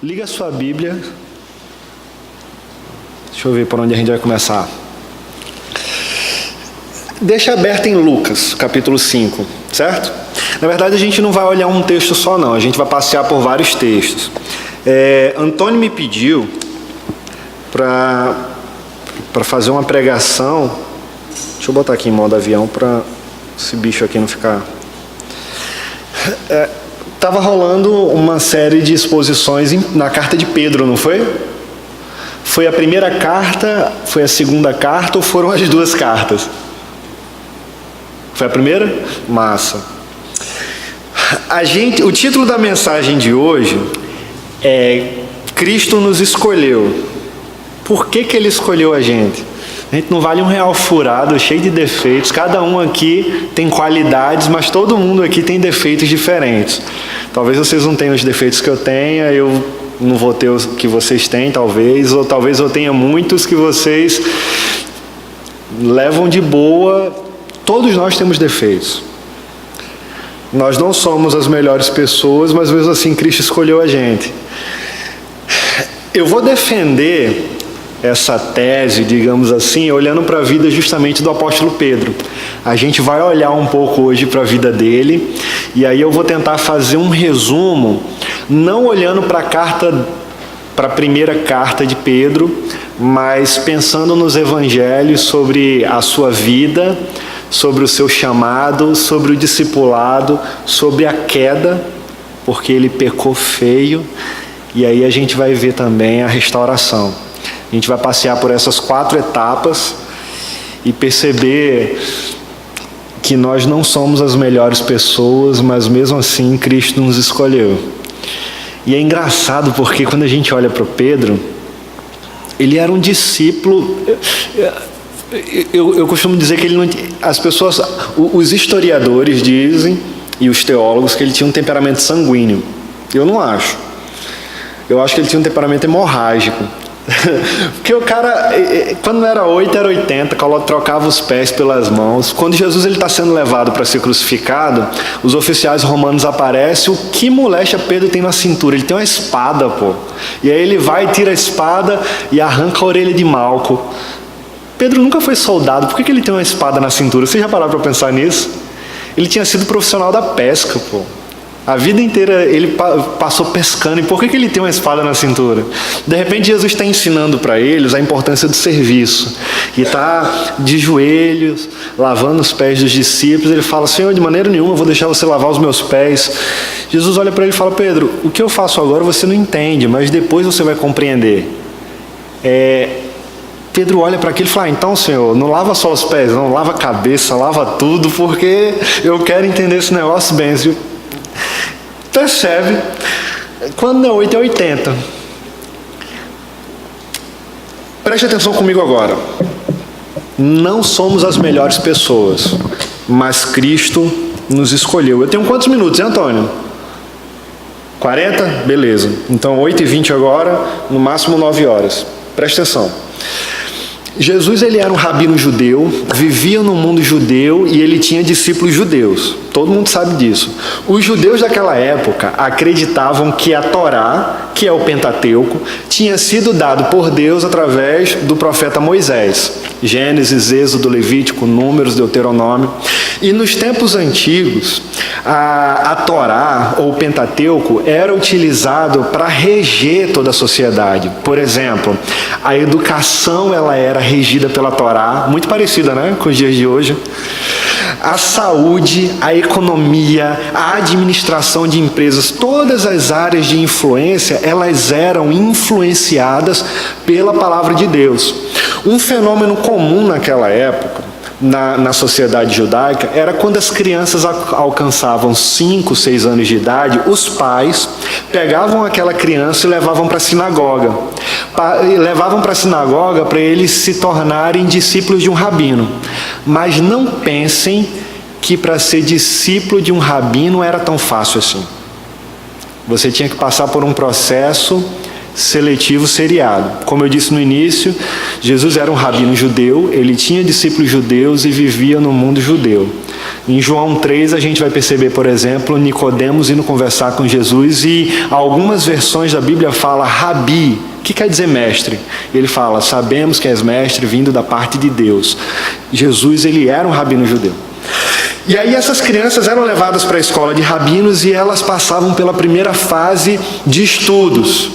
Liga a sua Bíblia. Deixa eu ver por onde a gente vai começar. Deixa aberto em Lucas, capítulo 5, certo? Na verdade, a gente não vai olhar um texto só, não. A gente vai passear por vários textos. Antônio me pediu para fazer uma pregação. Deixa eu botar aqui em modo avião para esse bicho aqui não ficar... Estava rolando uma série de exposições na carta de Pedro, não foi? Foi a primeira carta, foi a segunda carta ou foram as duas cartas? Foi a primeira? Massa. O título da mensagem de hoje é Cristo nos escolheu. Por que Ele escolheu a gente? A gente não vale um real furado, cheio de defeitos. Cada um aqui tem qualidades, mas todo mundo aqui tem defeitos diferentes. Talvez vocês não tenham os defeitos que eu tenha, eu não vou ter os que vocês têm, talvez. Ou talvez eu tenha muitos que vocês levam de boa. Todos nós temos defeitos. Nós não somos as melhores pessoas, mas mesmo assim Cristo escolheu a gente. Eu vou defender essa tese, digamos assim, olhando para a vida justamente do apóstolo Pedro. A gente vai olhar um pouco hoje para a vida dele, e aí eu vou tentar fazer um resumo, não olhando para a primeira carta de Pedro, mas pensando nos evangelhos sobre a sua vida, sobre o seu chamado, sobre o discipulado, sobre a queda, porque ele pecou feio, e aí a gente vai ver também a restauração. A gente vai passear por essas 4 etapas e perceber que nós não somos as melhores pessoas, mas mesmo assim Cristo nos escolheu. E é engraçado porque quando a gente olha para o Pedro, ele era um discípulo. Eu costumo dizer que ele não. As pessoas, os historiadores dizem, e os teólogos, que ele tinha um temperamento sanguíneo. Eu não acho. Eu acho que ele tinha um temperamento hemorrágico. Porque o cara, quando era 8, era 80, trocava os pés pelas mãos. Quando Jesus está sendo levado para ser crucificado, os oficiais romanos aparecem. O que molesta Pedro tem na cintura? Ele tem uma espada, pô. E aí ele vai, tira a espada e arranca a orelha de Malco. Pedro nunca foi soldado, por que ele tem uma espada na cintura? Você já parou para pensar nisso? Ele tinha sido profissional da pesca, pô. A vida inteira ele passou pescando, e por que ele tem uma espada na cintura? De repente Jesus está ensinando para eles a importância do serviço, e está de joelhos, lavando os pés dos discípulos. Ele fala: Senhor, de maneira nenhuma eu vou deixar você lavar os meus pés. Jesus olha para ele e fala: Pedro, o que eu faço agora você não entende, mas depois você vai compreender. Pedro olha para aquilo e fala: então, Senhor, não lava só os pés, não, lava a cabeça, lava tudo, porque eu quero entender esse negócio bem. Percebe? Quando não é 8, é 80. Preste atenção comigo agora. Não somos as melhores pessoas, mas Cristo nos escolheu. Eu tenho quantos minutos, hein, Antônio? 40? Beleza. Então 8h20 agora, no máximo 9 horas. Preste atenção. Jesus, ele era um rabino judeu, vivia no mundo judeu e ele tinha discípulos judeus. Todo mundo sabe disso. Os judeus daquela época acreditavam que a Torá, que é o Pentateuco, tinha sido dado por Deus através do profeta Moisés. Gênesis, Êxodo, Levítico, Números, Deuteronômio. E nos tempos antigos, a Torá, ou o Pentateuco, era utilizado para reger toda a sociedade. Por exemplo, a educação ela era regida pela Torá, muito parecida, né, com os dias de hoje. A saúde, a economia, a administração de empresas, todas as áreas de influência, elas eram influenciadas pela palavra de Deus. Um fenômeno comum naquela época, na sociedade judaica, era quando as crianças alcançavam 5, 6 anos de idade, os pais pegavam aquela criança e levavam para a sinagoga. Levavam para a sinagoga para eles se tornarem discípulos de um rabino. Mas não pensem que para ser discípulo de um rabino era tão fácil assim. Você tinha que passar por um processo seletivo seriado. Como eu disse no início, Jesus era um rabino judeu, ele tinha discípulos judeus e vivia no mundo judeu. Em João 3 a gente vai perceber, por exemplo, Nicodemos indo conversar com Jesus e algumas versões da Bíblia fala Rabi, que quer dizer mestre. Ele fala, sabemos que és mestre vindo da parte de Deus. Jesus, ele era um rabino judeu. E aí essas crianças eram levadas para a escola de rabinos e elas passavam pela primeira fase de estudos.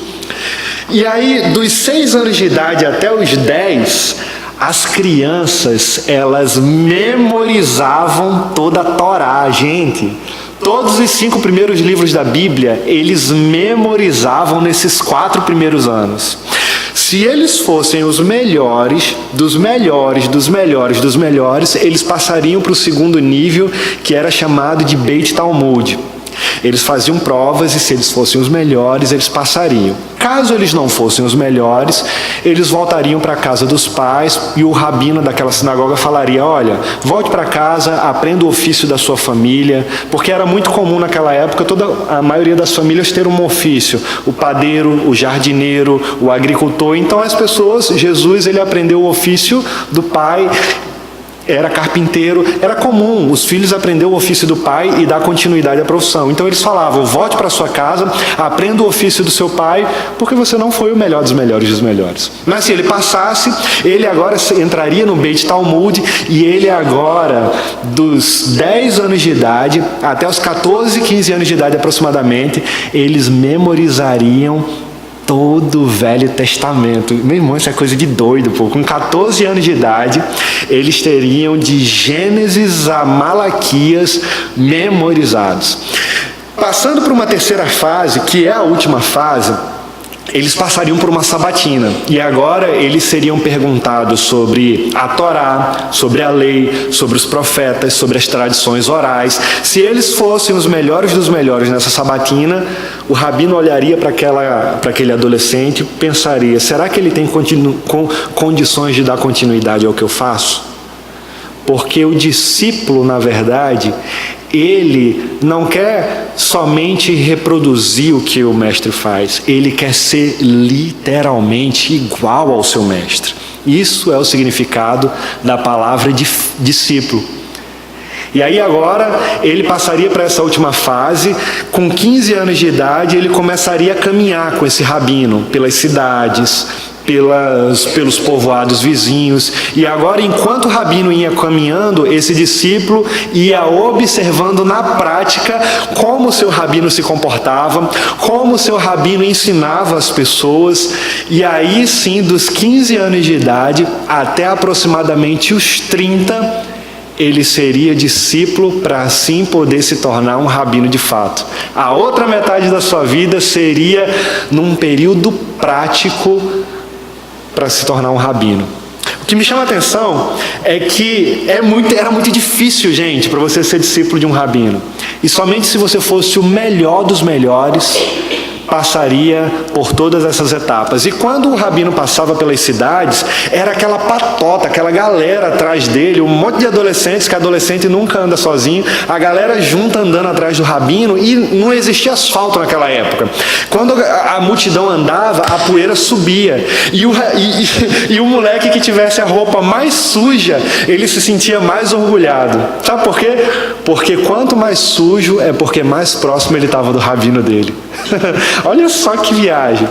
E aí, dos 6 anos de idade até os 10, as crianças, elas memorizavam toda a Torá, gente. Todos os 5 primeiros livros da Bíblia, eles memorizavam nesses 4 primeiros anos. Se eles fossem os melhores, dos melhores, dos melhores, dos melhores, eles passariam para o segundo nível, que era chamado de Beit Talmud. Eles faziam provas e se eles fossem os melhores, eles passariam. Caso eles não fossem os melhores, eles voltariam para a casa dos pais e o rabino daquela sinagoga falaria, olha, volte para casa, aprenda o ofício da sua família, porque era muito comum naquela época, a maioria das famílias ter um ofício, o padeiro, o jardineiro, o agricultor. Então as pessoas, Jesus, ele aprendeu o ofício do pai, era carpinteiro, era comum os filhos aprender o ofício do pai e dar continuidade à profissão. Então eles falavam, volte para sua casa, aprenda o ofício do seu pai, porque você não foi o melhor dos melhores dos melhores. Mas se ele passasse, ele agora entraria no Beit Talmud e ele agora, dos 10 anos de idade até os 14, 15 anos de idade aproximadamente, eles memorizariam todo o Velho Testamento. Meu irmão, isso é coisa de doido, pô. Com 14 anos de idade, eles teriam de Gênesis a Malaquias memorizados. Passando para uma terceira fase, que é a última fase, eles passariam por uma sabatina. E agora eles seriam perguntados sobre a Torá, sobre a lei, sobre os profetas, sobre as tradições orais. Se eles fossem os melhores dos melhores nessa sabatina, o rabino olharia para aquele adolescente e pensaria, será que ele tem condições de dar continuidade ao que eu faço? Porque o discípulo, na verdade, ele não quer somente reproduzir o que o mestre faz, ele quer ser literalmente igual ao seu mestre. Isso é o significado da palavra discípulo. E aí agora ele passaria para essa última fase, com 15 anos de idade ele começaria a caminhar com esse rabino pelas cidades, pelos povoados vizinhos. E agora, enquanto o rabino ia caminhando, esse discípulo ia observando na prática como o seu rabino se comportava, como o seu rabino ensinava as pessoas. E aí sim, dos 15 anos de idade até aproximadamente os 30, ele seria discípulo para assim poder se tornar um rabino de fato. A outra metade da sua vida seria num período prático para se tornar um rabino. O que me chama a atenção é que era muito difícil, gente, para você ser discípulo de um rabino. E somente se você fosse o melhor dos melhores, passaria por todas essas etapas. E quando o rabino passava pelas cidades, era aquela patota, aquela galera atrás dele, um monte de adolescentes, que adolescente nunca anda sozinho, a galera junta andando atrás do rabino, e não existia asfalto naquela época. Quando a multidão andava, a poeira subia, e o moleque que tivesse a roupa mais suja, ele se sentia mais orgulhado. Sabe por quê? Porque quanto mais sujo, é porque mais próximo ele estava do rabino dele. Olha só que viagem.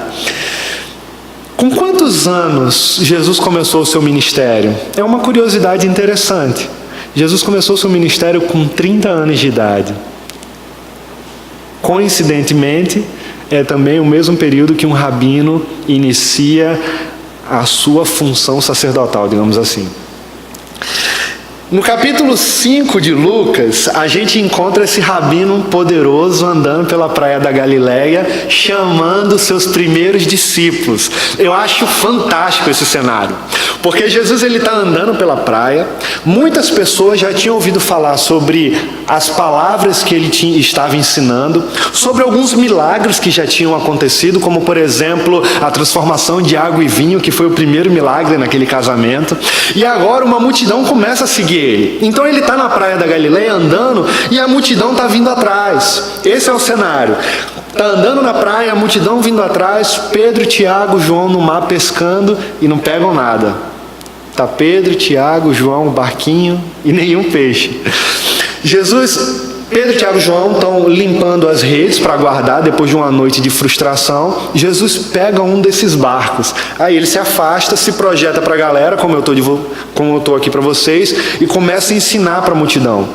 Com quantos anos Jesus começou o seu ministério? É uma curiosidade interessante. Jesus começou o seu ministério com 30 anos de idade. Coincidentemente, é também o mesmo período que um rabino inicia a sua função sacerdotal, digamos assim. No capítulo 5 de Lucas, a gente encontra esse rabino poderoso andando pela praia da Galileia, chamando seus primeiros discípulos. Eu acho fantástico esse cenário, porque Jesus está andando pela praia, muitas pessoas já tinham ouvido falar sobre as palavras que ele estava ensinando, sobre alguns milagres que já tinham acontecido, como por exemplo, a transformação de água em vinho, que foi o primeiro milagre naquele casamento, e agora uma multidão começa a seguir ele. Então ele está na praia da Galileia andando e a multidão está vindo atrás. Esse é o cenário. Está andando na praia, a multidão vindo atrás, Pedro, Tiago, João no mar pescando e não pegam nada. Está Pedro, Tiago, João, o barquinho e nenhum peixe. Pedro, Tiago e João estão limpando as redes para guardar depois de uma noite de frustração. Jesus pega um desses barcos. Aí ele se afasta, se projeta para a galera, como eu estou aqui para vocês, e começa a ensinar para a multidão.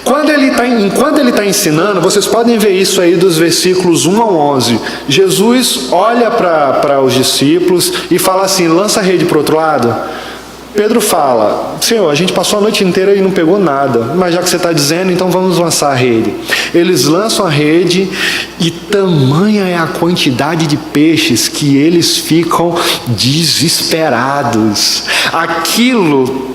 Enquanto ele está ensinando, vocês podem ver isso aí dos versículos 1 ao 11. Jesus olha para os discípulos e fala assim: lança a rede para o outro lado. Pedro fala: Senhor, a gente passou a noite inteira e não pegou nada, mas já que você está dizendo, então vamos lançar a rede. Eles lançam a rede e tamanha é a quantidade de peixes que eles ficam desesperados. Aquilo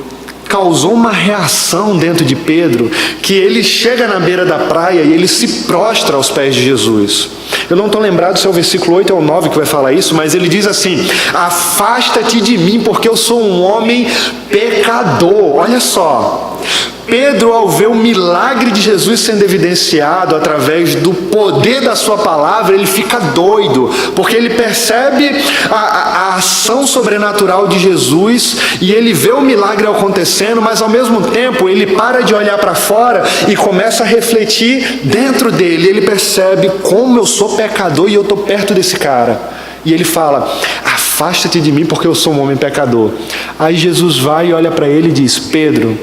causou uma reação dentro de Pedro, que ele chega na beira da praia e ele se prostra aos pés de Jesus. Eu não estou lembrado se é o versículo 8 ou 9 que vai falar isso, mas ele diz assim: afasta-te de mim, porque eu sou um homem pecador. Olha só, Pedro, ao ver o milagre de Jesus sendo evidenciado através do poder da sua palavra, ele fica doido, porque ele percebe a ação sobrenatural de Jesus e ele vê o milagre acontecendo, mas ao mesmo tempo ele para de olhar para fora e começa a refletir dentro dele. Ele percebe como eu sou pecador e eu estou perto desse cara. E ele fala: afasta-te de mim, porque eu sou um homem pecador. Aí Jesus vai e olha para ele e diz: Pedro,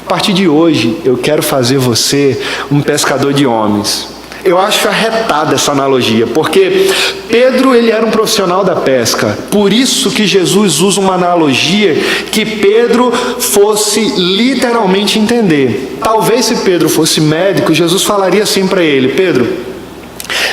a partir de hoje, eu quero fazer você um pescador de homens. Eu acho arretada essa analogia, porque Pedro, ele era um profissional da pesca. Por isso que Jesus usa uma analogia que Pedro fosse literalmente entender. Talvez se Pedro fosse médico, Jesus falaria assim para ele: Pedro,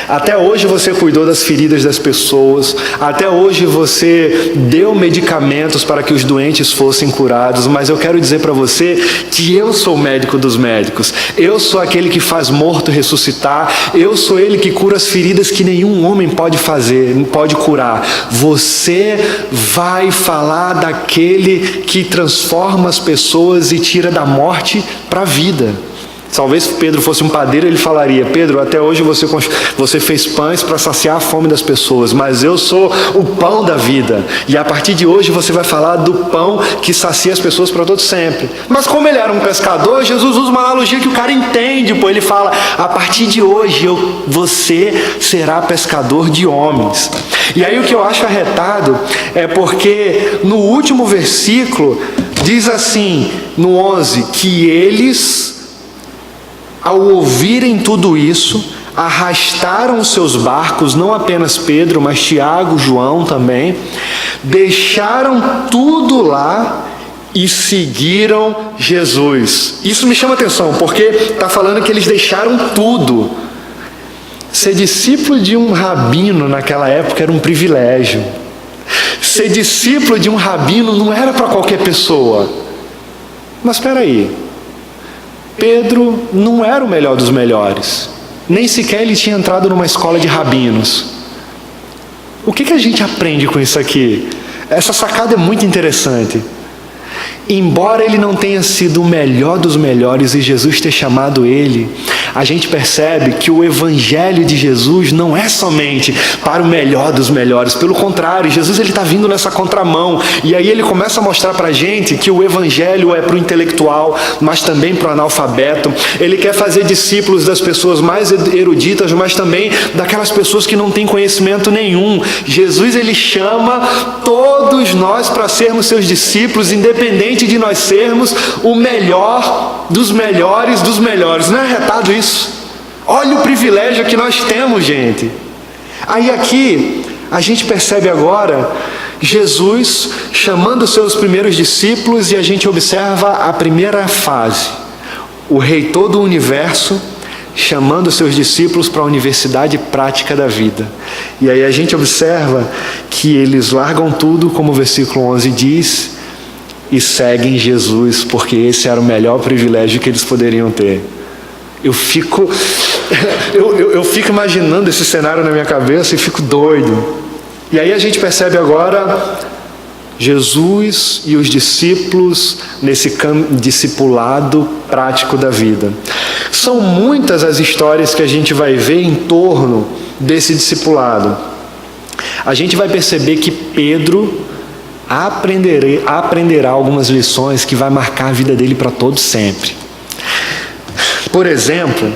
até hoje você cuidou das feridas das pessoas, até hoje você deu medicamentos para que os doentes fossem curados, mas eu quero dizer para você que eu sou o médico dos médicos, eu sou aquele que faz morto ressuscitar, eu sou ele que cura as feridas que nenhum homem pode curar. Você vai falar daquele que transforma as pessoas e tira da morte para a vida. Talvez Pedro fosse um padeiro, ele falaria: Pedro, até hoje você fez pães para saciar a fome das pessoas, mas eu sou o pão da vida, e a partir de hoje você vai falar do pão que sacia as pessoas para todo sempre. Mas como ele era um pescador, Jesus usa uma analogia que o cara entende, ele fala: a partir de hoje você será pescador de homens. E aí o que eu acho arretado é porque no último versículo diz assim, no 11, que eles, ao ouvirem tudo isso, arrastaram os seus barcos, não apenas Pedro, mas Tiago, João também, deixaram tudo lá e seguiram Jesus. Isso me chama atenção, porque está falando que eles deixaram tudo. Ser discípulo de um rabino naquela época era um privilégio. Ser discípulo de um rabino não era para qualquer pessoa. Mas espera aí, Pedro não era o melhor dos melhores, nem sequer ele tinha entrado numa escola de rabinos. O que a gente aprende com isso aqui? Essa sacada é muito interessante. Embora ele não tenha sido o melhor dos melhores e Jesus ter chamado ele, a gente percebe que o evangelho de Jesus não é somente para o melhor dos melhores. Pelo contrário, Jesus está vindo nessa contramão. E aí ele começa a mostrar para a gente que o evangelho é para o intelectual, mas também para o analfabeto. Ele quer fazer discípulos das pessoas mais eruditas, mas também daquelas pessoas que não têm conhecimento nenhum. Jesus, ele chama todos nós para sermos seus discípulos, independente de nós sermos o melhor dos melhores dos melhores. Não é arretado isso? Olha o privilégio que nós temos, gente. Aí aqui a gente percebe agora Jesus chamando os seus primeiros discípulos e a gente observa a primeira fase. O reitor do universo chamando os seus discípulos para a universidade prática da vida. E aí a gente observa que eles largam tudo, como o versículo 11 diz, e seguem Jesus, porque esse era o melhor privilégio que eles poderiam ter. Eu fico imaginando esse cenário na minha cabeça e fico doido. E aí a gente percebe agora Jesus e os discípulos nesse discipulado prático da vida. São muitas as histórias que a gente vai ver em torno desse discipulado. A gente vai perceber que Pedro aprenderá algumas lições que vai marcar a vida dele para todo sempre. Por exemplo,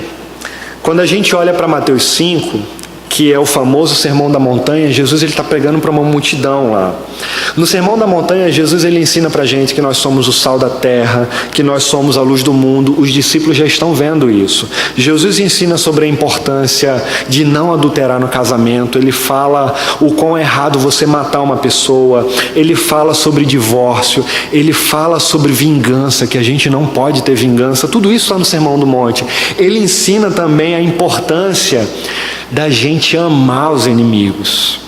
quando a gente olha para Mateus 5, que é o famoso Sermão da Montanha, Jesus está pregando para uma multidão lá. No Sermão da Montanha, Jesus ele ensina para a gente que nós somos o sal da terra, que nós somos a luz do mundo. Os discípulos já estão vendo isso. Jesus ensina sobre a importância de não adulterar no casamento. Ele fala o quão é errado você matar uma pessoa. Ele fala sobre divórcio. Ele fala sobre vingança, que a gente não pode ter vingança. Tudo isso está no Sermão do Monte. Ele ensina também a importância da gente amar os inimigos.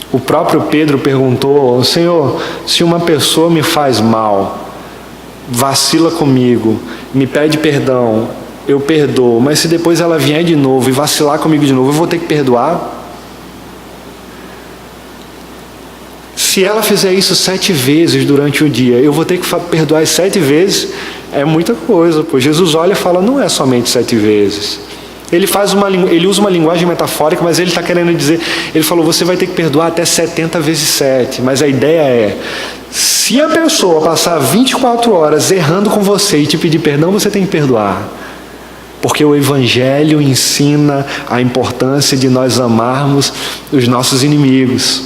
O próprio Pedro perguntou: Senhor, se uma pessoa me faz mal, vacila comigo, me pede perdão, eu perdoo, mas se depois ela vier de novo e vacilar comigo de novo, eu vou ter que perdoar? Se ela fizer isso 7 vezes durante o dia, eu vou ter que perdoar as 7 vezes? É muita coisa, pois Jesus olha e fala: não é somente 7 vezes. Ele usa uma linguagem metafórica, mas ele está querendo dizer, ele falou, você vai ter que perdoar até 70 vezes 7. Mas a ideia é, se a pessoa passar 24 horas errando com você e te pedir perdão, você tem que perdoar. Porque o Evangelho ensina a importância de nós amarmos os nossos inimigos.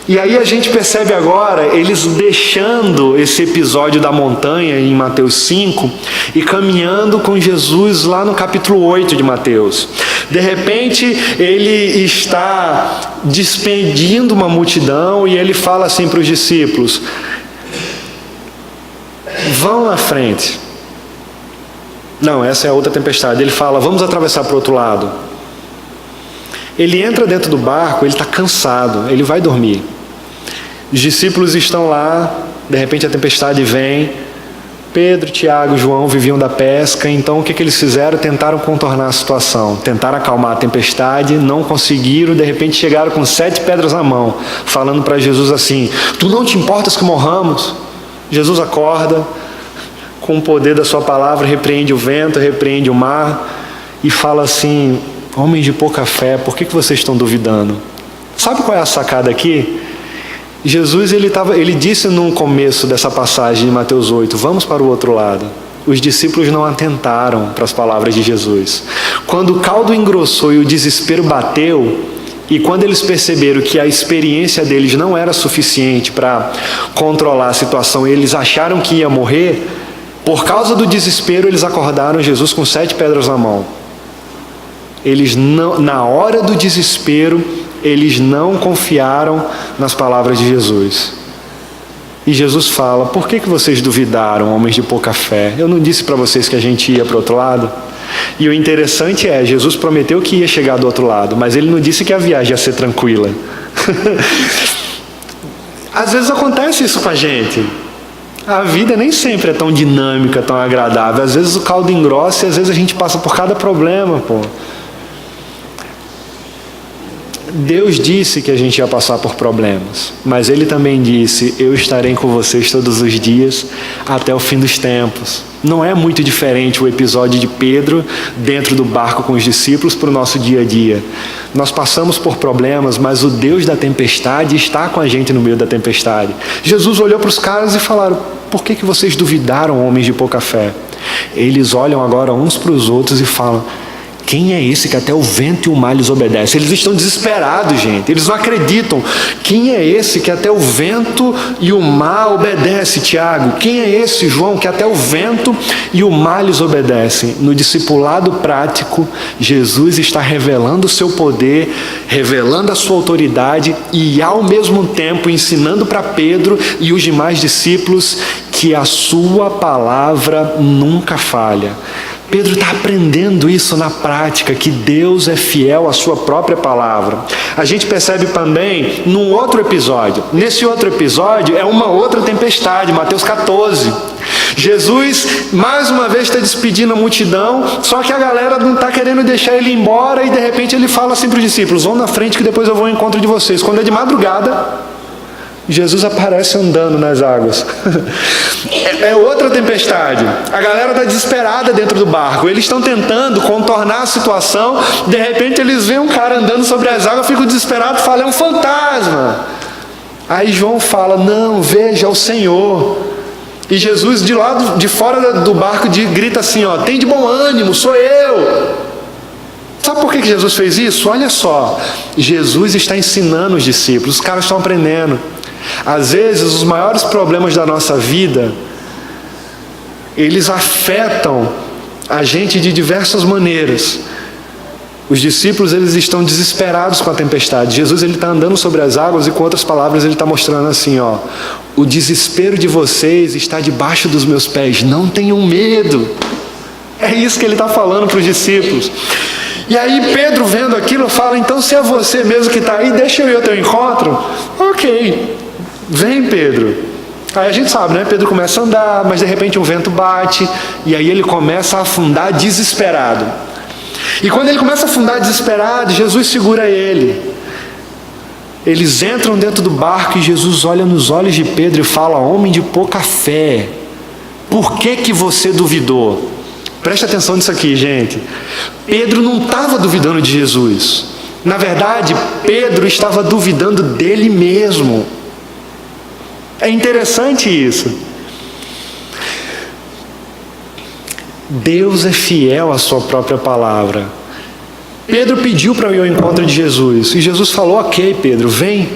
E aí a gente percebe agora eles deixando esse episódio da montanha em Mateus 5 e caminhando com Jesus lá no capítulo 8 de Mateus. De repente ele está despedindo uma multidão e ele fala assim para os discípulos: vão na frente. Não, essa é outra tempestade. Ele fala: vamos atravessar para o outro lado. Ele entra dentro do barco, ele está cansado, ele vai dormir. Os discípulos estão lá, de repente a tempestade vem. Pedro, Tiago e João viviam da pesca, então o que eles fizeram? Tentaram contornar a situação, tentaram acalmar a tempestade, não conseguiram, de repente chegaram com 7 pedras na mão, falando para Jesus assim: tu não te importas que morramos? Jesus acorda, com o poder da sua palavra, repreende o vento, repreende o mar, e fala assim: homens de pouca fé, por que vocês estão duvidando? Sabe qual é a sacada aqui? Jesus ele disse no começo dessa passagem de Mateus 8, vamos para o outro lado. Os discípulos não atentaram para as palavras de Jesus. Quando o caldo engrossou e o desespero bateu, e quando eles perceberam que a experiência deles não era suficiente para controlar a situação, eles acharam que ia morrer, por causa do desespero eles acordaram Jesus com 7 pedras na mão. Eles não, na hora do desespero, eles não confiaram nas palavras de Jesus. E Jesus fala: por que vocês duvidaram, homens de pouca fé? Eu não disse para vocês que a gente ia para o outro lado? E o interessante é, Jesus prometeu que ia chegar do outro lado, mas ele não disse que a viagem ia ser tranquila. Às vezes acontece isso com a gente. A vida nem sempre é tão dinâmica, tão agradável. Às vezes o caldo engrossa e às vezes a gente passa por cada problema, pô. Deus disse que a gente ia passar por problemas, mas Ele também disse: eu estarei com vocês todos os dias até o fim dos tempos. Não é muito diferente o episódio de Pedro dentro do barco com os discípulos para o nosso dia a dia. Nós passamos por problemas, mas o Deus da tempestade está com a gente no meio da tempestade. Jesus olhou para os caras e falaram: por que vocês duvidaram, homens de pouca fé? Eles olham agora uns para os outros e falam: quem é esse que até o vento e o mar lhes obedecem? Eles estão desesperados, gente. Eles não acreditam. Quem é esse que até o vento e o mar obedecem, Tiago? Quem é esse, João, que até o vento e o mar lhes obedecem? No discipulado prático, Jesus está revelando o seu poder, revelando a sua autoridade e, ao mesmo tempo, ensinando para Pedro e os demais discípulos que a sua palavra nunca falha. Pedro está aprendendo isso na prática, que Deus é fiel à sua própria palavra. A gente percebe também num outro episódio. Nesse outro episódio é uma outra tempestade, Mateus 14. Jesus, mais uma vez, está despedindo a multidão, só que a galera não está querendo deixar ele ir embora e de repente ele fala assim para os discípulos: vão na frente que depois eu vou ao encontro de vocês. Quando é de madrugada, Jesus aparece andando nas águas. É outra tempestade. A galera está desesperada dentro do barco. Eles estão tentando contornar a situação. De repente eles veem um cara andando sobre as águas, ficam desesperados e falam: é um fantasma. Aí João fala: não, veja, é o Senhor. E Jesus, de lado de fora do barco, grita assim, ó, tem de bom ânimo, sou eu. Sabe por que Jesus fez isso? Olha só, Jesus está ensinando os discípulos, os caras estão aprendendo. Às vezes, os maiores problemas da nossa vida, eles afetam a gente de diversas maneiras. Os discípulos, eles estão desesperados com a tempestade. Jesus, ele está andando sobre as águas e, com outras palavras, ele está mostrando assim, ó, o desespero de vocês está debaixo dos meus pés, não tenham medo. É isso que ele está falando para os discípulos. E aí Pedro, vendo aquilo, fala, então se é você mesmo que está aí, deixa eu ir ao teu encontro. Ok, vem Pedro. Aí a gente sabe, né? Pedro começa a andar, mas de repente um vento bate, e aí ele começa a afundar desesperado. E quando ele começa a afundar desesperado, Jesus segura ele. Eles entram dentro do barco e Jesus olha nos olhos de Pedro e fala, homem de pouca fé, por que você duvidou? Preste atenção nisso aqui, gente. Pedro não estava duvidando de Jesus. Na verdade, Pedro estava duvidando dele mesmo. É interessante isso. Deus é fiel à sua própria palavra. Pedro pediu para ir ao encontro de Jesus. E Jesus falou, ok, Pedro, vem.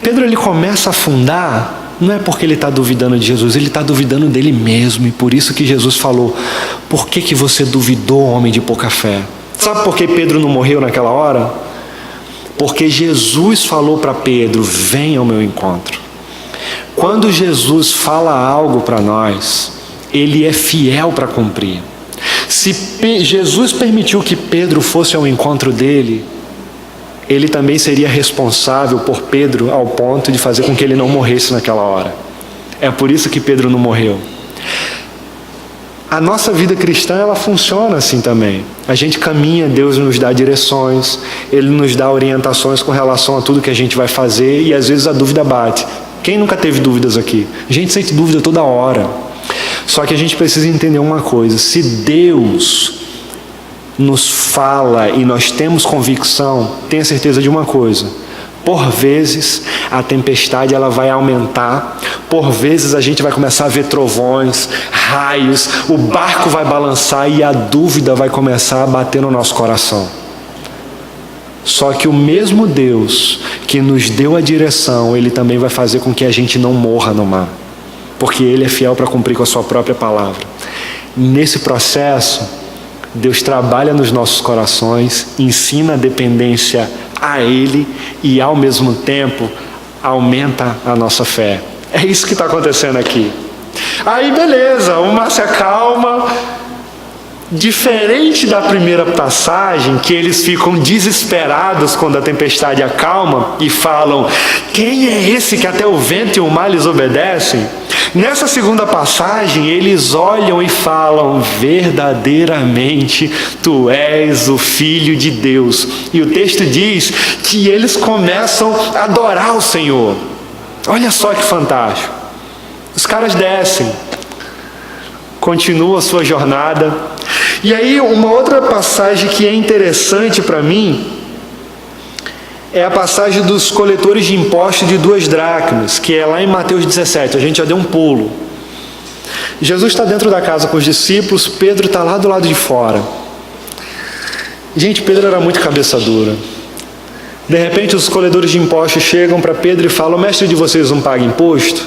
Pedro, ele começa a afundar, não é porque ele está duvidando de Jesus, ele está duvidando dele mesmo. E por isso que Jesus falou, por que você duvidou, homem de pouca fé? Sabe por que Pedro não morreu naquela hora? Porque Jesus falou para Pedro, vem ao meu encontro. Quando Jesus fala algo para nós, ele é fiel para cumprir. Se Jesus permitiu que Pedro fosse ao encontro dele, ele também seria responsável por Pedro ao ponto de fazer com que ele não morresse naquela hora. É por isso que Pedro não morreu. A nossa vida cristã, ela funciona assim também. A gente caminha, Deus nos dá direções, Ele nos dá orientações com relação a tudo que a gente vai fazer, e às vezes a dúvida bate. Quem nunca teve dúvidas aqui? A gente sente dúvida toda hora. Só que a gente precisa entender uma coisa, se Deus nos fala e nós temos convicção, tenha certeza de uma coisa, por vezes a tempestade ela vai aumentar, por vezes a gente vai começar a ver trovões, raios, o barco vai balançar e a dúvida vai começar a bater no nosso coração. Só que o mesmo Deus que nos deu a direção, Ele também vai fazer com que a gente não morra no mar, porque Ele é fiel para cumprir com a sua própria palavra. Nesse processo, Deus trabalha nos nossos corações, ensina a dependência a Ele e ao mesmo tempo aumenta a nossa fé. É isso que está acontecendo aqui. Aí beleza, o mar se acalma. Diferente da primeira passagem, que eles ficam desesperados quando a tempestade acalma e falam, quem é esse que até o vento e o mar lhes obedecem? Nessa segunda passagem, eles olham e falam, verdadeiramente, tu és o Filho de Deus. E o texto diz que eles começam a adorar o Senhor. Olha só que fantástico. Os caras descem, continuam a sua jornada. E aí, uma outra passagem que é interessante para mim é a passagem dos coletores de impostos de 2 dracmas, que é lá em Mateus 17, a gente já deu um pulo. Jesus está dentro da casa com os discípulos, Pedro está lá do lado de fora. Gente, Pedro era muito cabeça dura. De repente, os coletores de impostos chegam para Pedro e falam, o mestre de vocês não paga imposto?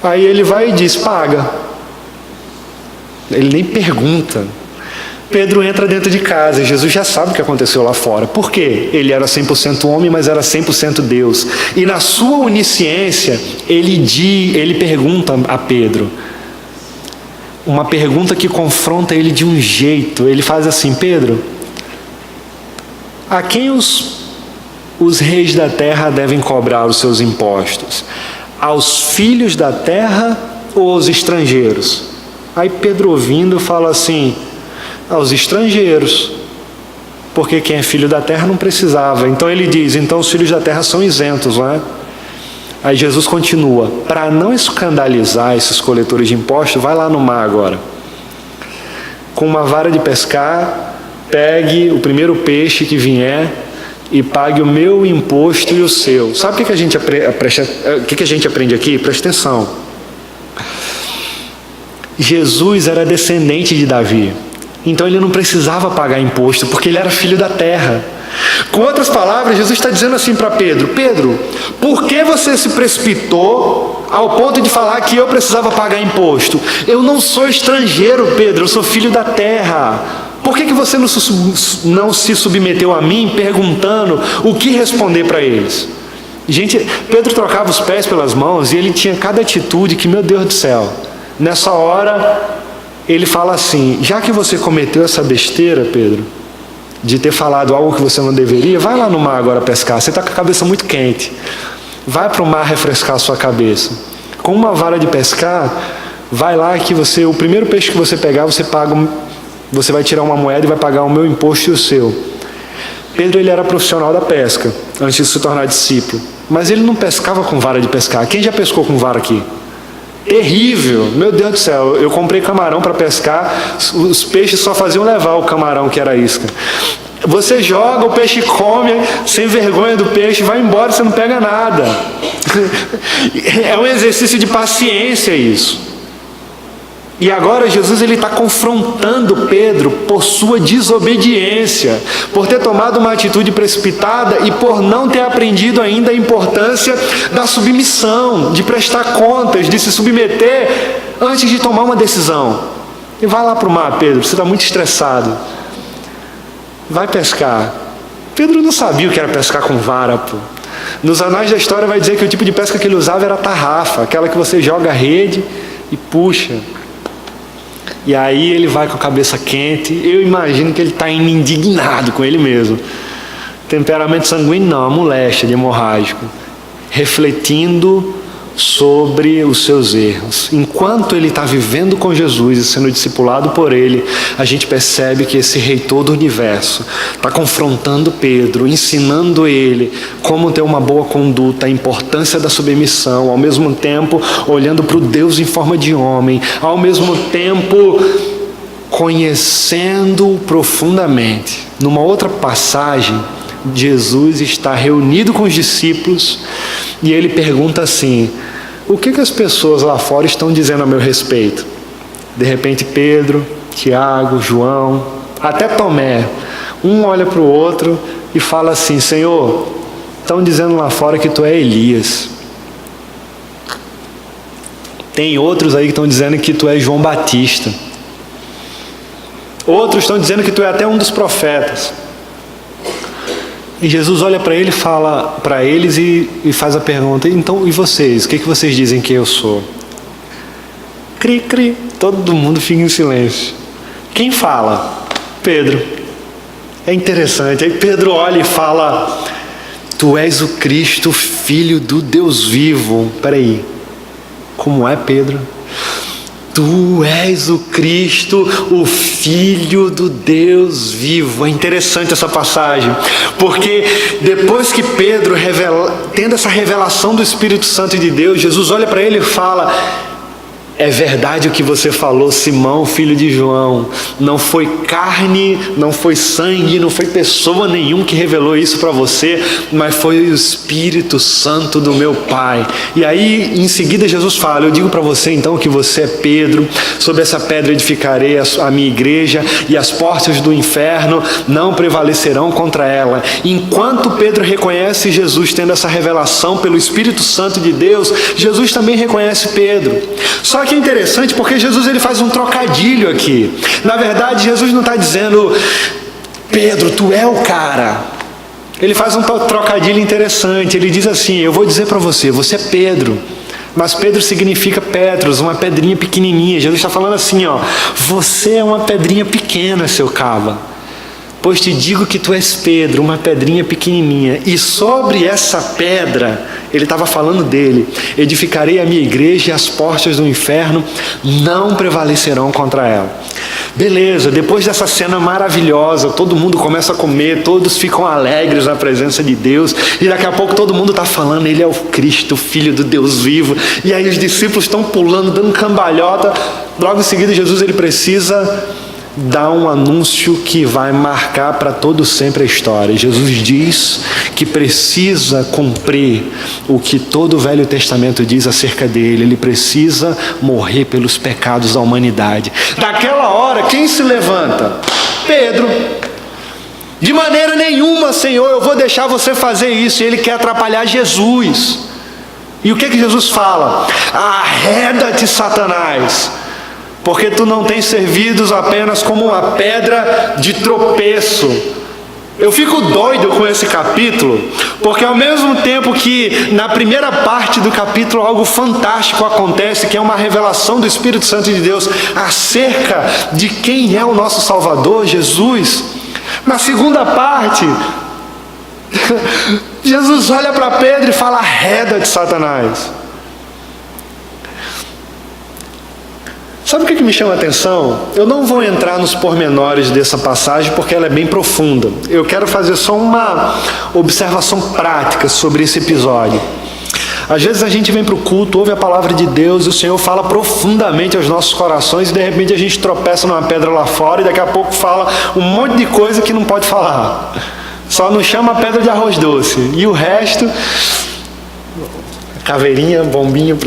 Aí ele vai e diz, paga. Ele nem pergunta. Pedro entra dentro de casa e Jesus já sabe o que aconteceu lá fora. Por quê? Ele era 100% homem, mas era 100% Deus. E na sua onisciência, ele pergunta a Pedro, uma pergunta que confronta ele de um jeito. Ele faz assim, Pedro, a quem os reis da terra devem cobrar os seus impostos? Aos filhos da terra ou aos estrangeiros? Aí Pedro, ouvindo, fala assim, aos estrangeiros, porque quem é filho da terra não precisava. Então ele diz, então os filhos da terra são isentos, não é? Aí Jesus continua, para não escandalizar esses coletores de impostos, vai lá no mar agora, com uma vara de pescar, pegue o primeiro peixe que vier, e pague o meu imposto e o seu. Sabe o que a gente aprende aqui? Presta atenção. Jesus era descendente de Davi, então ele não precisava pagar imposto, porque ele era filho da terra. Com outras palavras, Jesus está dizendo assim para Pedro: Pedro, por que você se precipitou ao ponto de falar que eu precisava pagar imposto? Eu não sou estrangeiro, Pedro, eu sou filho da terra. Por que você não se submeteu a mim perguntando o que responder para eles? Gente, Pedro trocava os pés pelas mãos e ele tinha cada atitude que, meu Deus do céu. Nessa hora, ele fala assim: já que você cometeu essa besteira, Pedro, de ter falado algo que você não deveria, vai lá no mar agora pescar. Você está com a cabeça muito quente. Vai para o mar refrescar a sua cabeça. Com uma vara de pescar, vai lá que o primeiro peixe que você pegar, você vai tirar uma moeda e vai pagar o meu imposto e o seu. Pedro, ele era profissional da pesca, antes de se tornar discípulo. Mas ele não pescava com vara de pescar. Quem já pescou com vara aqui? Terrível, meu Deus do céu. Eu comprei camarão para pescar, os peixes só faziam levar o camarão que era isca. Você joga, o peixe come, sem vergonha do peixe, vai embora, você não pega nada. É um exercício de paciência isso. E agora Jesus está confrontando Pedro por sua desobediência, por ter tomado uma atitude precipitada e por não ter aprendido ainda a importância da submissão, de prestar contas, de se submeter antes de tomar uma decisão. E vai lá para o mar, Pedro, você está muito estressado. Vai pescar. Pedro não sabia o que era pescar com vara, pô. Nos anais da história vai dizer que o tipo de pesca que ele usava era tarrafa, aquela que você joga a rede e puxa. E aí ele vai com a cabeça quente. Eu imagino que ele está indo indignado com ele mesmo. Temperamento sanguíneo não, a moléstia de hemorrágico. Refletindo sobre os seus erros. Enquanto ele está vivendo com Jesus e sendo discipulado por ele, a gente percebe que esse reitor do universo está confrontando Pedro, ensinando ele como ter uma boa conduta, a importância da submissão, ao mesmo tempo olhando para o Deus em forma de homem, ao mesmo tempo conhecendo-o profundamente. Numa outra passagem, Jesus está reunido com os discípulos e ele pergunta assim: o que as pessoas lá fora estão dizendo a meu respeito? De repente Pedro, Tiago, João, até Tomé, um olha para o outro e fala assim: Senhor, estão dizendo lá fora que tu é Elias. Tem outros aí que estão dizendo que tu é João Batista. Outros estão dizendo que tu é até um dos profetas. E Jesus olha para ele, fala para eles e faz a pergunta: então, e vocês? O que vocês dizem que eu sou? Cri, cri. Todo mundo fica em silêncio. Quem fala? Pedro. É interessante. Aí Pedro olha e fala: tu és o Cristo, Filho do Deus vivo. Peraí. Como é, Pedro? Tu és o Cristo, o Filho do Deus vivo. É interessante essa passagem, porque depois que Pedro tendo essa revelação do Espírito Santo de Deus, Jesus olha para ele e fala: é verdade o que você falou, Simão, filho de João. Não foi carne, não foi sangue, não foi pessoa nenhuma que revelou isso para você, mas foi o Espírito Santo do meu Pai. E aí, em seguida, Jesus fala: eu digo para você então que você é Pedro, sobre essa pedra edificarei a minha igreja, e as portas do inferno não prevalecerão contra ela. Enquanto Pedro reconhece Jesus tendo essa revelação pelo Espírito Santo de Deus, Jesus também reconhece Pedro. Só que é interessante porque Jesus ele faz um trocadilho aqui. Na verdade, Jesus não está dizendo: Pedro, tu é o cara. Ele faz um trocadilho interessante. Ele diz assim: eu vou dizer para você, você é Pedro. Mas Pedro significa Petros, uma pedrinha pequenininha. Jesus está falando assim, ó: você é uma pedrinha pequena, seu caba. Pois te digo que tu és Pedro, uma pedrinha pequenininha, e sobre essa pedra, ele estava falando dele, edificarei a minha igreja e as portas do inferno não prevalecerão contra ela. Beleza, depois dessa cena maravilhosa, todo mundo começa a comer, todos ficam alegres na presença de Deus, e daqui a pouco todo mundo está falando: ele é o Cristo, o Filho do Deus vivo. E aí os discípulos estão pulando, dando cambalhota. Logo em seguida Jesus ele precisa dá um anúncio que vai marcar para todo sempre a história. Jesus diz que precisa cumprir o que todo o Velho Testamento diz acerca dele. Ele precisa morrer pelos pecados da humanidade. Naquela hora, quem se levanta? Pedro. De maneira nenhuma, Senhor, eu vou deixar você fazer isso. E ele quer atrapalhar Jesus. E o que Jesus fala? Arreda-te, Satanás, porque tu não tens servido apenas como uma pedra de tropeço. Eu fico doido com esse capítulo, porque ao mesmo tempo que na primeira parte do capítulo algo fantástico acontece, que é uma revelação do Espírito Santo de Deus acerca de quem é o nosso Salvador, Jesus. Na segunda parte, Jesus olha para Pedro e fala: arreda-te, Satanás. Sabe o que me chama a atenção? Eu não vou entrar nos pormenores dessa passagem porque ela é bem profunda. Eu quero fazer só uma observação prática sobre esse episódio. Às vezes a gente vem para o culto, ouve a palavra de Deus e o Senhor fala profundamente aos nossos corações e de repente a gente tropeça numa pedra lá fora e daqui a pouco fala um monte de coisa que não pode falar. Só não chama a pedra de arroz doce. E o resto, caveirinha, bombinho.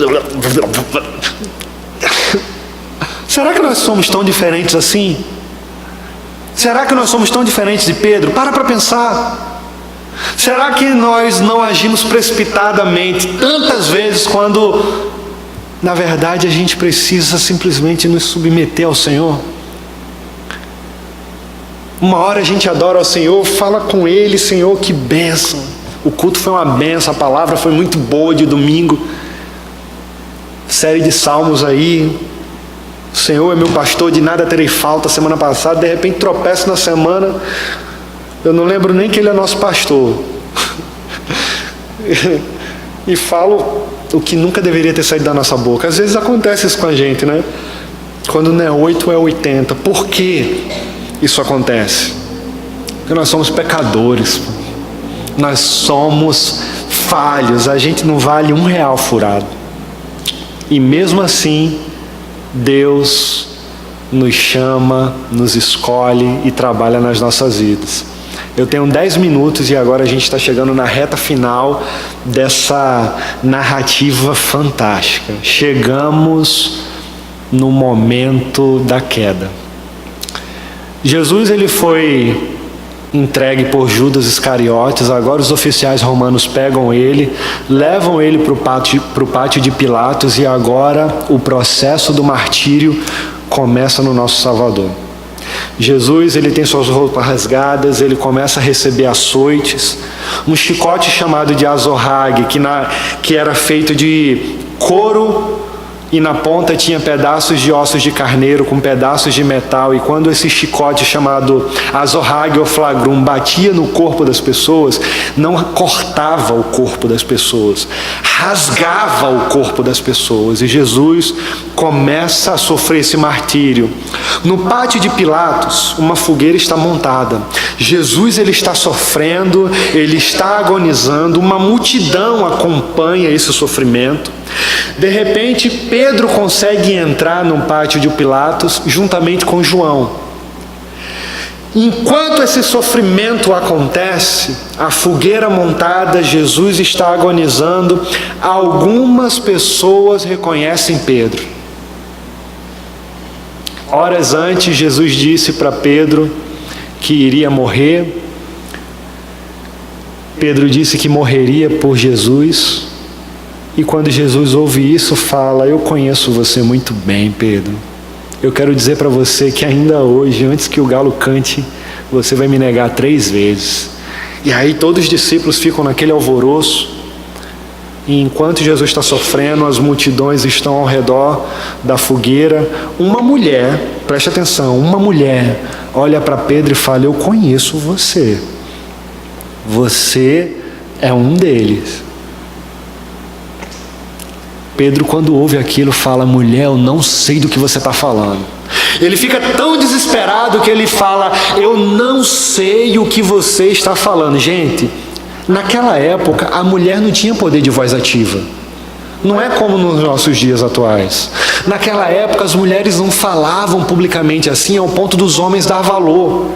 Será que nós somos tão diferentes assim? Será que nós somos tão diferentes de Pedro? Para pensar. Será que nós não agimos precipitadamente tantas vezes quando, na verdade, a gente precisa simplesmente nos submeter ao Senhor? Uma hora a gente adora ao Senhor, fala com Ele: Senhor, que bênção. O culto foi uma bênção, a palavra foi muito boa de domingo. Série de salmos aí. O Senhor é meu pastor, de nada terei falta. Semana passada, de repente tropeço na semana, eu não lembro nem que Ele é nosso pastor. E falo o que nunca deveria ter saído da nossa boca. Às vezes acontece isso com a gente, né? Quando não é 8, é 80. Por que isso acontece? Porque nós somos pecadores. Nós somos falhos. A gente não vale R$1 furado. E mesmo assim, Deus nos chama, nos escolhe e trabalha nas nossas vidas. Eu tenho 10 minutos e agora a gente está chegando na reta final dessa narrativa fantástica. Chegamos no momento da queda. Jesus, ele foi entregue por Judas Iscariotes. Agora os oficiais romanos pegam ele, levam ele para o pátio de Pilatos e agora o processo do martírio começa no nosso Salvador. Jesus, ele tem suas roupas rasgadas, ele começa a receber açoites, um chicote chamado de azorrague, que era feito de couro, e na ponta tinha pedaços de ossos de carneiro com pedaços de metal, e quando esse chicote chamado azorrague ou flagrum batia no corpo das pessoas, não cortava o corpo das pessoas, rasgava o corpo das pessoas, e Jesus começa a sofrer esse martírio. No pátio de Pilatos, uma fogueira está montada. Jesus, ele está sofrendo, ele está agonizando, uma multidão acompanha esse sofrimento. De repente, Pedro consegue entrar no pátio de Pilatos juntamente com João. Enquanto esse sofrimento acontece, a fogueira montada, Jesus está agonizando, algumas pessoas reconhecem Pedro. Horas antes, Jesus disse para Pedro que iria morrer. Pedro disse que morreria por Jesus. E quando Jesus ouve isso, fala: eu conheço você muito bem, Pedro. Eu quero dizer para você que ainda hoje, antes que o galo cante, você vai me negar 3 vezes. E aí todos os discípulos ficam naquele alvoroço. E enquanto Jesus está sofrendo, as multidões estão ao redor da fogueira. Uma mulher, preste atenção, uma mulher olha para Pedro e fala: eu conheço você. Você é um deles. Pedro, quando ouve aquilo, fala: mulher, eu não sei do que você está falando. Ele fica tão desesperado que ele fala: eu não sei o que você está falando. Gente, naquela época, a mulher não tinha poder de voz ativa. Não é como nos nossos dias atuais. Naquela época as mulheres não falavam publicamente assim ao ponto dos homens dar valor.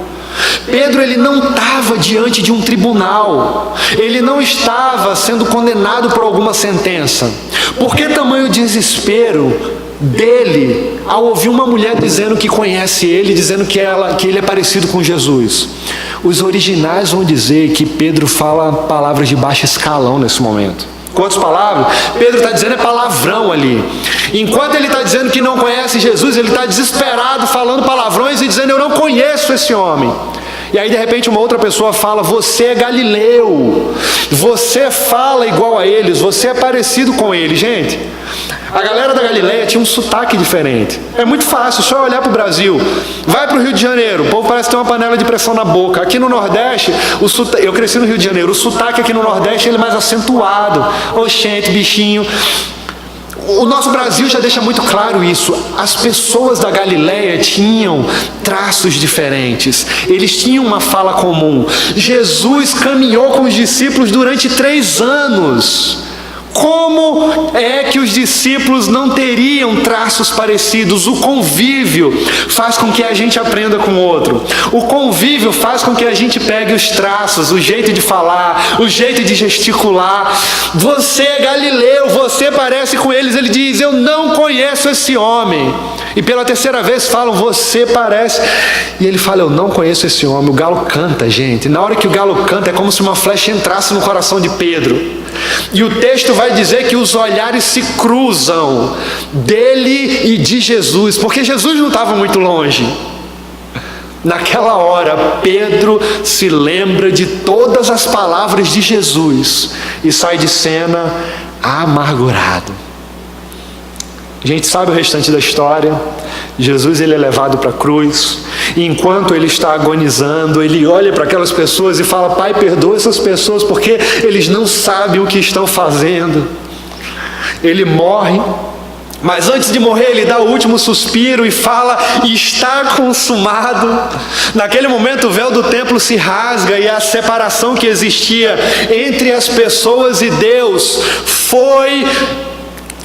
Pedro, ele não estava diante de um tribunal, ele não estava sendo condenado por alguma sentença. Por que tamanho desespero dele ao ouvir uma mulher dizendo que conhece ele, dizendo que ele é parecido com Jesus? Os originais vão dizer que Pedro fala palavras de baixo escalão nesse momento. Quantas palavras? Pedro está dizendo é palavrão ali. Enquanto ele está dizendo que não conhece Jesus, ele está desesperado, falando palavrões e dizendo: eu não conheço esse homem. E aí de repente uma outra pessoa fala: você é galileu, você fala igual a eles, você é parecido com eles. Gente, a galera da Galileia tinha um sotaque diferente. É muito fácil, só olhar para o Brasil. Vai para o Rio de Janeiro, o povo parece ter uma panela de pressão na boca. Aqui no Nordeste, eu cresci no Rio de Janeiro, o sotaque aqui no Nordeste ele é mais acentuado. Oxente, bichinho. O nosso Brasil já deixa muito claro isso. As pessoas da Galileia tinham traços diferentes. Eles tinham uma fala comum. Jesus caminhou com os discípulos durante 3 anos. Como é que os discípulos não teriam traços parecidos? O convívio faz com que a gente aprenda com o outro. O convívio faz com que a gente pegue os traços, o jeito de falar, o jeito de gesticular. Você é galileu, você parece com eles. Ele diz: eu não conheço esse homem. E pela 3ª vez falam: você parece. E ele fala: eu não conheço esse homem. O galo canta, gente. Na hora que o galo canta, é como se uma flecha entrasse no coração de Pedro. E o texto vai dizer que os olhares se cruzam dele e de Jesus, porque Jesus não estava muito longe. Naquela hora, Pedro se lembra de todas as palavras de Jesus e sai de cena amargurado. A gente sabe o restante da história. Jesus, ele é levado para a cruz, e enquanto ele está agonizando, ele olha para aquelas pessoas e fala: Pai, perdoa essas pessoas, porque eles não sabem o que estão fazendo. Ele morre, mas antes de morrer ele dá o último suspiro e fala: está consumado. Naquele momento o véu do templo se rasga e a separação que existia entre as pessoas e Deus foi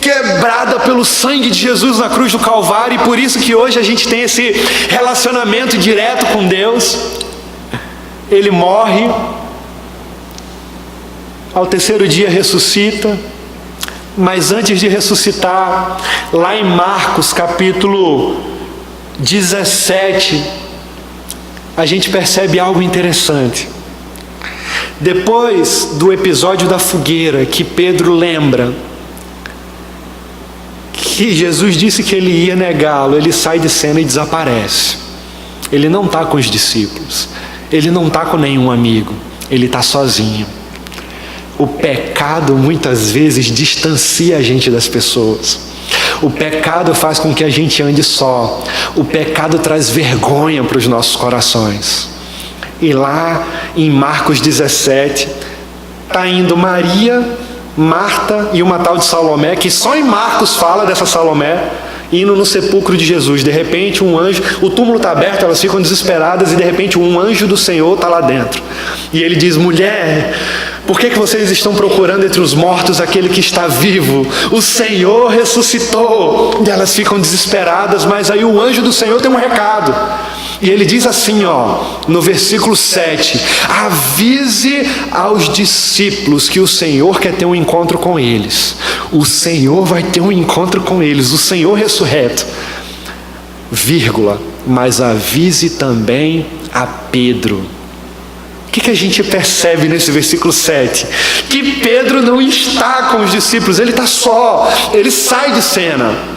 quebrada pelo sangue de Jesus na cruz do Calvário. E por isso que hoje a gente tem esse relacionamento direto com Deus. Ele morre, ao 3º dia ressuscita, mas antes de ressuscitar, lá em Marcos capítulo 17, a gente percebe algo interessante. Depois do episódio da fogueira, que Pedro lembra que Jesus disse que ele ia negá-lo, ele sai de cena e desaparece. Ele não está com os discípulos, ele não está com nenhum amigo, ele está sozinho. O pecado muitas vezes distancia a gente das pessoas. O pecado faz com que a gente ande só. O pecado traz vergonha para os nossos corações. E lá em Marcos 17, está indo Maria, Marta e uma tal de Salomé, que só em Marcos fala dessa Salomé, indo no sepulcro de Jesus. De repente um anjo, o túmulo está aberto, elas ficam desesperadas, e de repente um anjo do Senhor está lá dentro. E ele diz: mulher, por que vocês estão procurando entre os mortos aquele que está vivo? O Senhor ressuscitou. E elas ficam desesperadas, mas aí o anjo do Senhor tem um recado. E ele diz assim, no versículo 7, avise aos discípulos que o Senhor quer ter um encontro com eles. O Senhor vai ter um encontro com eles, o Senhor ressurreto. Vírgula, mas avise também a Pedro. O que a gente percebe nesse versículo 7? Que Pedro não está com os discípulos, ele está só, ele sai de cena.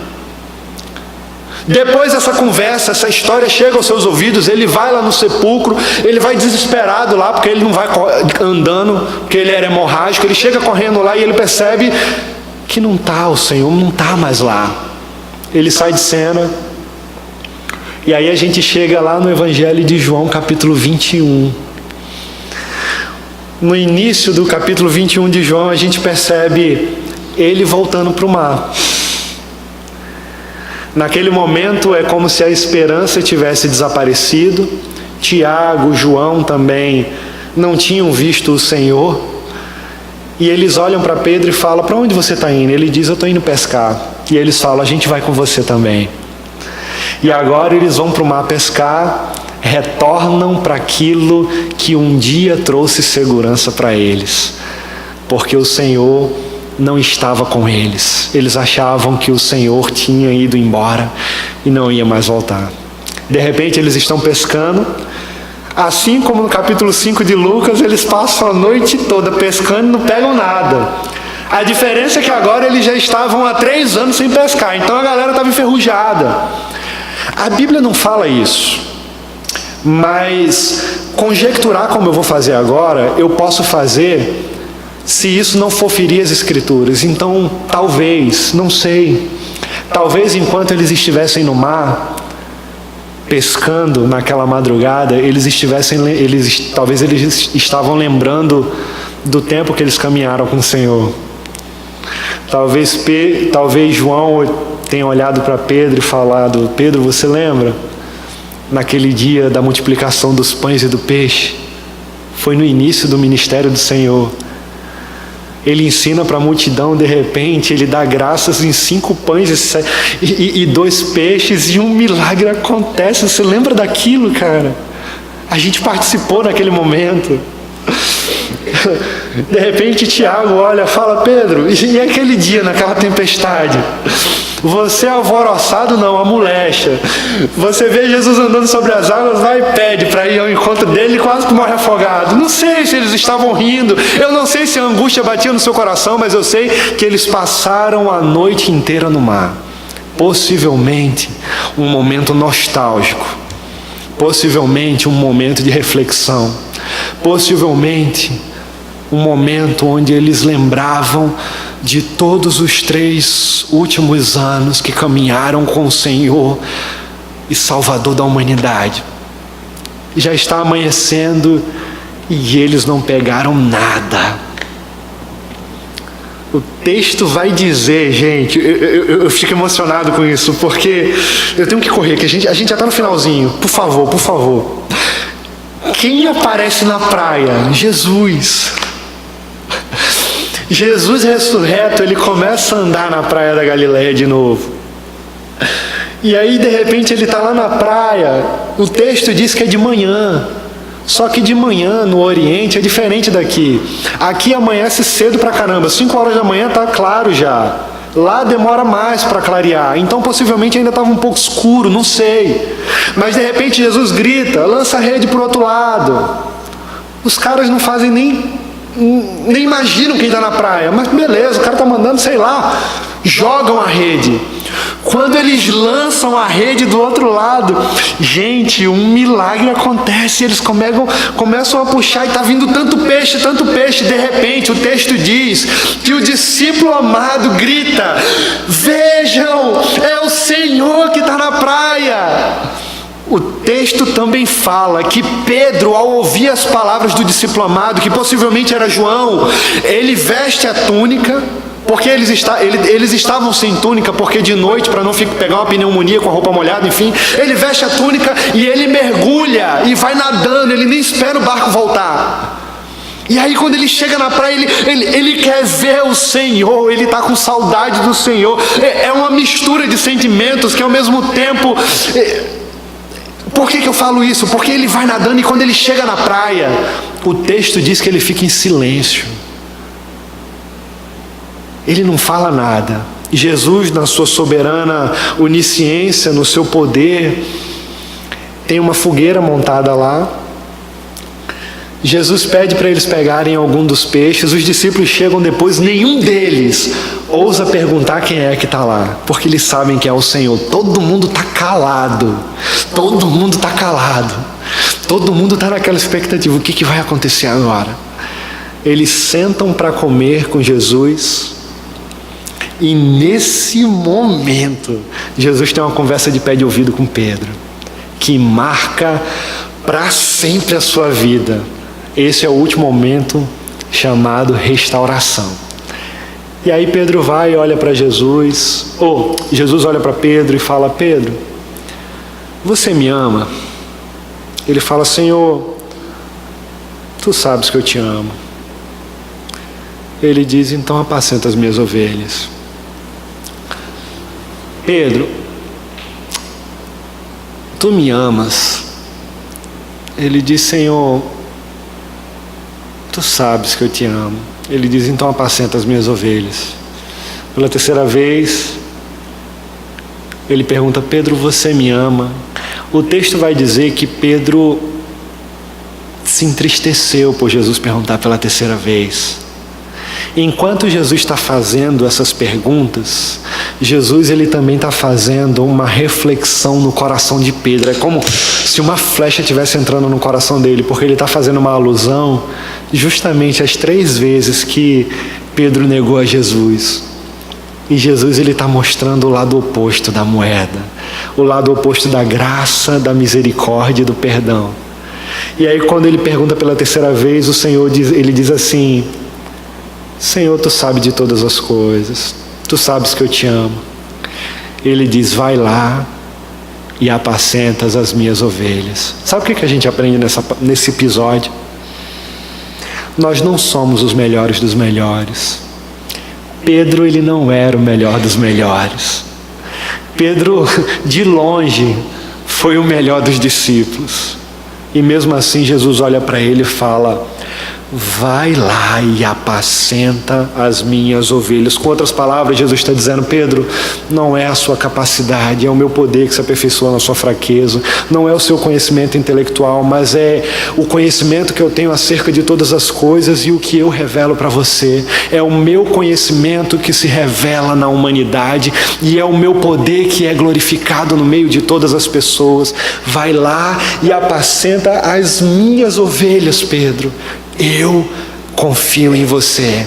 Depois dessa conversa, essa história chega aos seus ouvidos, ele vai lá no sepulcro, ele vai desesperado lá, porque ele não vai andando, porque ele era hemorrágico, ele chega correndo lá e ele percebe que não está, o Senhor não está mais lá. Ele sai de cena, e aí a gente chega lá no Evangelho de João, capítulo 21. No início do capítulo 21 de João, a gente percebe ele voltando para o mar. Naquele momento é como se a esperança tivesse desaparecido. Tiago, João também não tinham visto o Senhor. E eles olham para Pedro e falam: para onde você está indo? Ele diz: eu estou indo pescar. E eles falam: a gente vai com você também. E agora eles vão para o mar pescar, retornam para aquilo que um dia trouxe segurança para eles, porque o Senhor não estava com eles. Eles achavam que o Senhor tinha ido embora e não ia mais voltar. De repente eles estão pescando, assim como no capítulo 5 de Lucas, eles passam a noite toda pescando e não pegam nada. A diferença é que agora eles já estavam há 3 anos sem pescar, então a galera estava enferrujada. A Bíblia não fala isso, mas conjecturar como eu vou fazer agora, eu posso fazer se isso não for ferir as Escrituras. Então, talvez, não sei, talvez enquanto eles estivessem no mar, pescando naquela madrugada, talvez eles estavam lembrando do tempo que eles caminharam com o Senhor. Talvez João tenha olhado para Pedro e falado: Pedro, você lembra? Naquele dia da multiplicação dos pães e do peixe, foi no início do ministério do Senhor. Ele ensina para a multidão, de repente, ele dá graças em 5 pães e 2 peixes, e um milagre acontece. Você lembra daquilo, cara? A gente participou naquele momento. De repente, Tiago olha, fala: Pedro, e aquele dia, naquela tempestade? Você é alvoroçado? Não, a molecha. Você vê Jesus andando sobre as águas, vai e pede para ir ao encontro dele e quase que morre afogado. Não sei se eles estavam rindo, eu não sei se a angústia batia no seu coração, mas eu sei que eles passaram a noite inteira no mar. Possivelmente um momento nostálgico, possivelmente um momento de reflexão, possivelmente um momento onde eles lembravam de todos os 3 últimos anos que caminharam com o Senhor e Salvador da humanidade. Já está amanhecendo e eles não pegaram nada. O texto vai dizer, gente, eu fico emocionado com isso, porque eu tenho que correr, que a gente já está no finalzinho. Por favor. Quem aparece na praia? Jesus. Jesus ressurreto, ele começa a andar na praia da Galileia de novo. E aí, de repente, ele está lá na praia. O texto diz que é de manhã. Só que de manhã, no Oriente, é diferente daqui. Aqui amanhece cedo pra caramba. 5 horas da manhã está claro já. Lá demora mais para clarear. Então, possivelmente, ainda estava um pouco escuro, não sei. Mas, de repente, Jesus grita: lança a rede para o outro lado. Os caras não fazem nem imaginam quem está na praia, mas beleza, o cara está mandando, sei lá, jogam a rede. Quando eles lançam a rede do outro lado, gente, um milagre acontece. Eles começam a puxar e está vindo tanto peixe. De repente o texto diz que o discípulo amado grita: vejam, é o Senhor que está na praia. O texto também fala que Pedro, ao ouvir as palavras do discípulo amado, que possivelmente era João, ele veste a túnica, porque eles estavam sem túnica, porque de noite, para não pegar uma pneumonia com a roupa molhada, enfim, ele veste a túnica e ele mergulha e vai nadando, ele nem espera o barco voltar. E aí quando ele chega na praia, ele quer ver o Senhor, ele está com saudade do Senhor. É uma mistura de sentimentos que ao mesmo tempo... Por que eu falo isso? Porque ele vai nadando e quando ele chega na praia, o texto diz que ele fica em silêncio. Ele não fala nada. Jesus, na sua soberana onisciência, no seu poder, tem uma fogueira montada lá. Jesus pede para eles pegarem algum dos peixes. Os discípulos chegam depois, nenhum deles ousa perguntar quem é que está lá, porque eles sabem que é o Senhor. Todo mundo está calado. Todo mundo está calado. Todo mundo está naquela expectativa. O que vai acontecer agora? Eles sentam para comer com Jesus. E nesse momento, Jesus tem uma conversa de pé de ouvido com Pedro, que marca para sempre a sua vida. Esse é o último momento chamado restauração. E aí Pedro vai e olha para Jesus, Jesus olha para Pedro e fala: Pedro, você me ama? Ele fala: Senhor, tu sabes que eu te amo. Ele diz: então apacenta as minhas ovelhas. Pedro, tu me amas? Ele diz, Senhor, tu sabes que eu te amo. Ele diz, então apacenta as minhas ovelhas. Pela terceira vez, ele pergunta, Pedro, você me ama? O texto vai dizer que Pedro se entristeceu por Jesus perguntar pela terceira vez. Enquanto Jesus está fazendo essas perguntas, Jesus ele também está fazendo uma reflexão no coração de Pedro. É como se uma flecha estivesse entrando no coração dele, porque ele está fazendo uma alusão justamente às 3 vezes que Pedro negou a Jesus. E Jesus ele está mostrando o lado oposto da moeda, o lado oposto da graça, da misericórdia e do perdão. E aí quando ele pergunta pela terceira vez, o Senhor ele diz assim, Senhor, tu sabes de todas as coisas, tu sabes que eu te amo. Ele diz, vai lá e apacentas as minhas ovelhas. Sabe o que a gente aprende nesse episódio? Nós não somos os melhores dos melhores. Pedro, ele não era o melhor dos melhores. Pedro, de longe, foi o melhor dos discípulos. E mesmo assim, Jesus olha para ele e fala, vai lá e apacenta as minhas ovelhas. Com outras palavras, Jesus está dizendo, Pedro, não é a sua capacidade, é o meu poder que se aperfeiçoa na sua fraqueza, não é o seu conhecimento intelectual, mas é o conhecimento que eu tenho acerca de todas as coisas e o que eu revelo para você. É o meu conhecimento que se revela na humanidade e é o meu poder que é glorificado no meio de todas as pessoas. Vai lá e apacenta as minhas ovelhas, Pedro. Eu confio em você.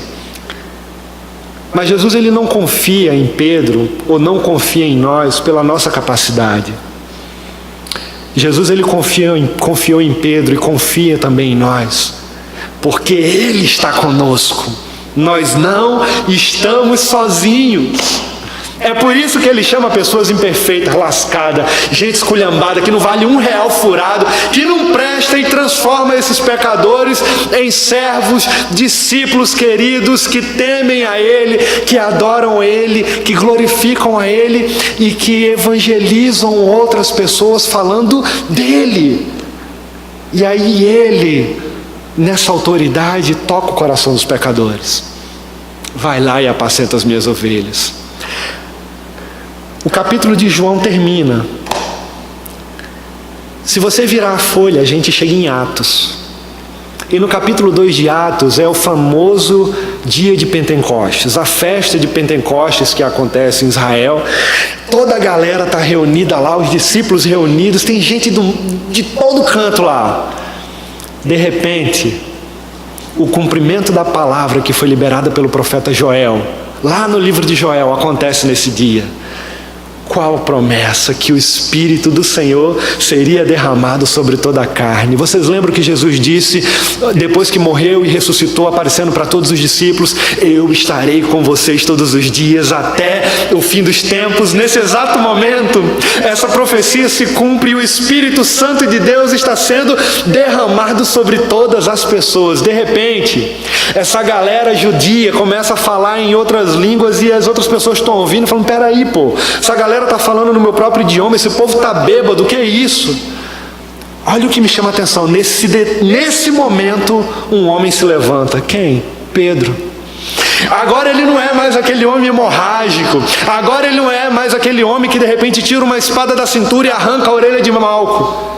Mas Jesus ele não confia em Pedro ou não confia em nós pela nossa capacidade. Jesus ele confiou em Pedro e confia também em nós, porque Ele está conosco. Nós não estamos sozinhos. É por isso que Ele chama pessoas imperfeitas, lascadas, gente esculhambada, que não vale R$1 furado, que não presta e transforma esses pecadores em servos, discípulos queridos, que temem a Ele, que adoram Ele, que glorificam a Ele e que evangelizam outras pessoas falando dEle. E aí Ele, nessa autoridade, toca o coração dos pecadores. Vai lá e apacenta as minhas ovelhas. O capítulo de João termina. Se você virar a folha, a gente chega em Atos. E no capítulo 2 de Atos é o famoso dia de Pentecostes, a festa de Pentecostes que acontece em Israel. Toda a galera está reunida lá, os discípulos reunidos, tem gente de todo canto lá. De repente, o cumprimento da palavra que foi liberada pelo profeta Joel, lá no livro de Joel, acontece nesse dia. Qual promessa? Que o Espírito do Senhor seria derramado sobre toda a carne. Vocês lembram que Jesus disse, depois que morreu e ressuscitou, aparecendo para todos os discípulos, eu estarei com vocês todos os dias até o fim dos tempos. Nesse exato momento, essa profecia se cumpre e o Espírito Santo de Deus está sendo derramado sobre todas as pessoas. De repente, essa galera judia começa a falar em outras línguas e as outras pessoas estão ouvindo, falando, peraí, pô, essa galera está falando no meu próprio idioma, esse povo está bêbado, o que é isso? Olha o que me chama a atenção, nesse momento um homem se levanta. Quem? Pedro. Agora ele não é mais aquele homem hemorrágico, agora ele não é mais aquele homem que de repente tira uma espada da cintura e arranca a orelha de Malco.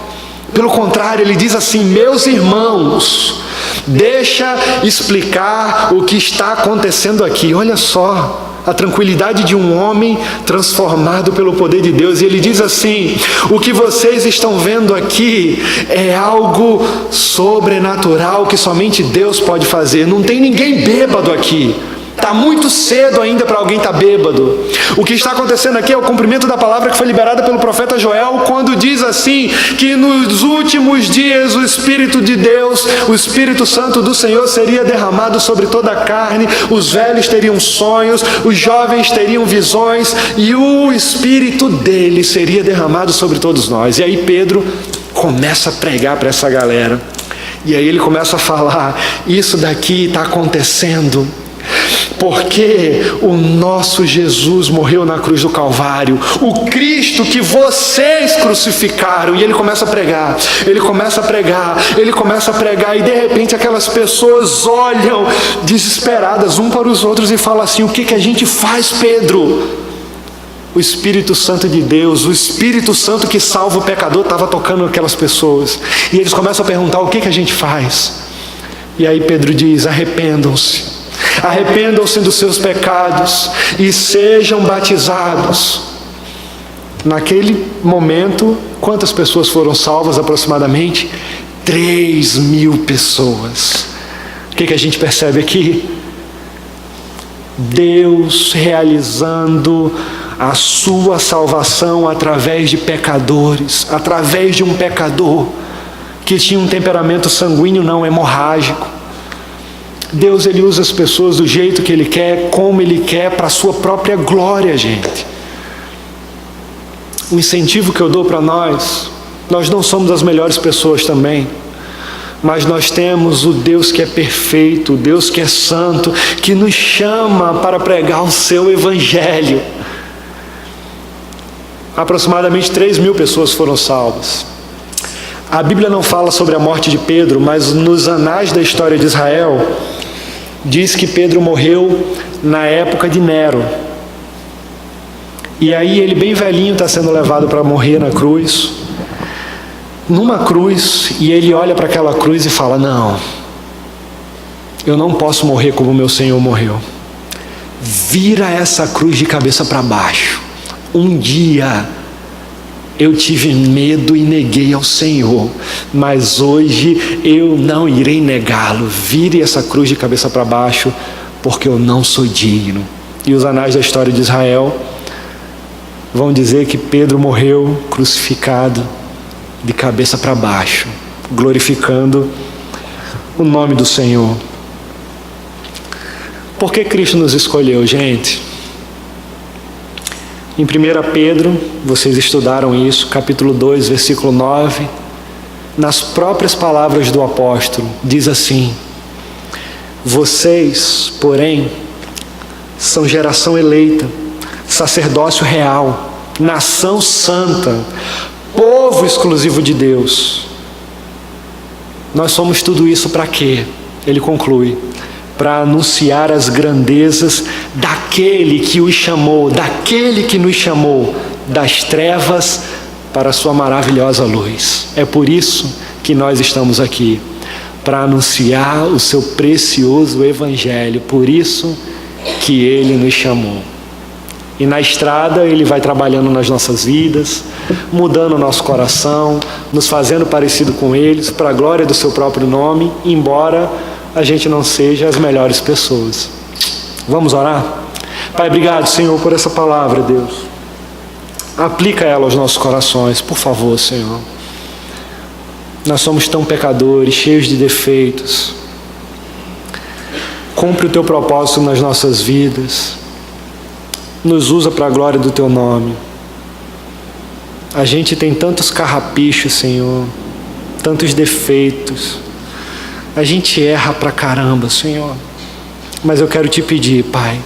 Pelo contrário, ele diz assim, meus irmãos, deixa explicar o que está acontecendo aqui. Olha só a tranquilidade de um homem transformado pelo poder de Deus. E ele diz assim, o que vocês estão vendo aqui é algo sobrenatural que somente Deus pode fazer. Não tem ninguém bêbado aqui. Está muito cedo ainda para alguém estar bêbado. O que está acontecendo aqui é o cumprimento da palavra que foi liberada pelo profeta Joel, quando diz assim, que nos últimos dias o Espírito de Deus, o Espírito Santo do Senhor seria derramado sobre toda a carne, os velhos teriam sonhos, os jovens teriam visões, e o Espírito dele seria derramado sobre todos nós. E aí Pedro começa a pregar para essa galera, e aí ele começa a falar, isso daqui está acontecendo Porque o nosso Jesus morreu na cruz do Calvário, o Cristo que vocês crucificaram. E ele começa a pregar, ele começa a pregar, ele começa a pregar, e de repente aquelas pessoas olham desesperadas um para os outros e falam assim: o que a gente faz, Pedro? O Espírito Santo de Deus, o Espírito Santo que salva o pecador, estava tocando aquelas pessoas. E eles começam a perguntar: o que a gente faz? E aí Pedro diz: arrependam-se, arrependam-se dos seus pecados e sejam batizados. Naquele momento, quantas pessoas foram salvas aproximadamente? 3.000 pessoas. O que a gente percebe aqui? Deus realizando a sua salvação através de pecadores, através de um pecador que tinha um temperamento sanguíneo não hemorrágico. Deus, ele usa as pessoas do jeito que ele quer, como ele quer, para a sua própria glória, gente. O incentivo que eu dou para nós não somos as melhores pessoas também, mas nós temos o Deus que é perfeito, o Deus que é santo, que nos chama para pregar o seu evangelho. Aproximadamente 3.000 pessoas foram salvas. A Bíblia não fala sobre a morte de Pedro, mas nos anais da história de Israel, diz que Pedro morreu na época de Nero. E aí ele, bem velhinho, está sendo levado para morrer na cruz, numa cruz, e ele olha para aquela cruz e fala: não, eu não posso morrer como meu Senhor morreu. Vira essa cruz de cabeça para baixo. Um dia eu tive medo e neguei ao Senhor, mas hoje eu não irei negá-lo. Vire essa cruz de cabeça para baixo, porque eu não sou digno. E os anais da história de Israel vão dizer que Pedro morreu crucificado de cabeça para baixo, glorificando o nome do Senhor. Por que Cristo nos escolheu, gente? Em 1 Pedro, vocês estudaram isso, capítulo 2, versículo 9, nas próprias palavras do apóstolo, diz assim: vocês, porém, são geração eleita, sacerdócio real, nação santa, povo exclusivo de Deus. Nós somos tudo isso para quê? Ele conclui: para anunciar as grandezas daquele que os chamou, daquele que nos chamou das trevas para a sua maravilhosa luz. É por isso que nós estamos aqui, para anunciar o seu precioso evangelho, por isso que ele nos chamou. E na estrada ele vai trabalhando nas nossas vidas, mudando o nosso coração, nos fazendo parecido com eles, para a glória do seu próprio nome, embora a gente não seja as melhores pessoas. Vamos orar? Pai, obrigado, Senhor, por essa palavra, Deus. Aplica ela aos nossos corações, por favor, Senhor. Nós somos tão pecadores, cheios de defeitos. Cumpre o teu propósito nas nossas vidas. Nos usa para a glória do teu nome. A gente tem tantos carrapichos, Senhor, tantos defeitos. A gente erra pra caramba, Senhor. Mas eu quero te pedir, Pai,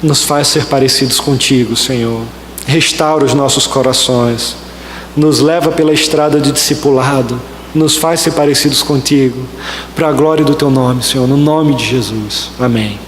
nos faz ser parecidos contigo, Senhor. Restaura os nossos corações. Nos leva pela estrada de discipulado. Nos faz ser parecidos contigo. Para a glória do teu nome, Senhor. No nome de Jesus. Amém.